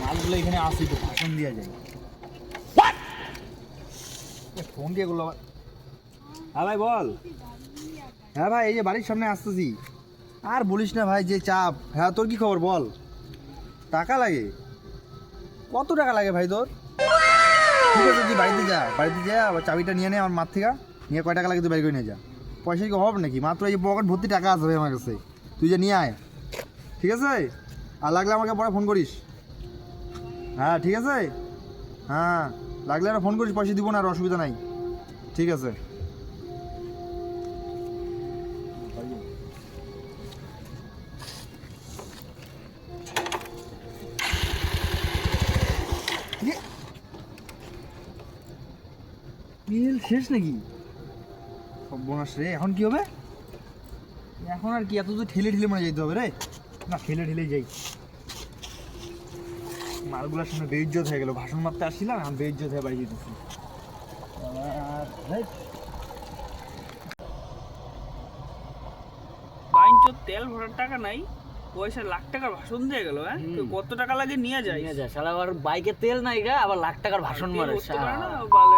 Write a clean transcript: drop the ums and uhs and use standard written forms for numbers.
মালগুলো এখানে আসি তো ভাষণ দেওয়া যায়। ফোন দিয়ে করলো আবার। হ্যাঁ ভাই বল। হ্যাঁ ভাই এই যে বাড়ির সামনে আসতেছি। আর বলিস না ভাই যে চাপ। হ্যাঁ তোর কি খবর বল। টাকা লাগে? কত টাকা লাগে ভাই তোর? ঠিক আছে তুই বাড়িতে যা আবার চাবিটা নিয়ে নে আমার মার থেকে। নিয়ে কয় টাকা লাগে তুই বাড়ি করে নিয়ে যা। পয়সা কি অভাব নাকি? মাত্র এই পকেট ভর্তি টাকা আছে ভাই আমার কাছে। তুই যে নিয়ে আয়, ঠিক আছে? আর লাগলে আমাকে পরে ফোন করিস। হ্যাঁ ঠিক আছে। হ্যাঁ লাগলে আর ফোন করিস, পয়সা দিব না, আর অসুবিধা নাই। ঠিক আছে। বিল শেষ নাকি? সব বোনাস রে, এখন কি হবে? এখন আর কি এত তো ঠেলে ঠেলে মনে যেতে হবে রে। না ঠেলে ঠেলে যাই। মালগুলার সামনে বেইজ্জত হয়ে গেল, ভাষণ মারতে আসছিলাম এখন বেইজ্জত হয়ে বাড়ি যেতেছি। বাইঞ্চোর তেল ভরার টাকা নাই, পয়সা লাখ টাকার ভাষণ দিয়ে গেল। হ্যাঁ কত টাকা লাগে নিয়ে যায়। শালা আবার বাইকে তেল নাই গা, আবার লাখ টাকার ভাষণ মারে করতে পারে না, বালে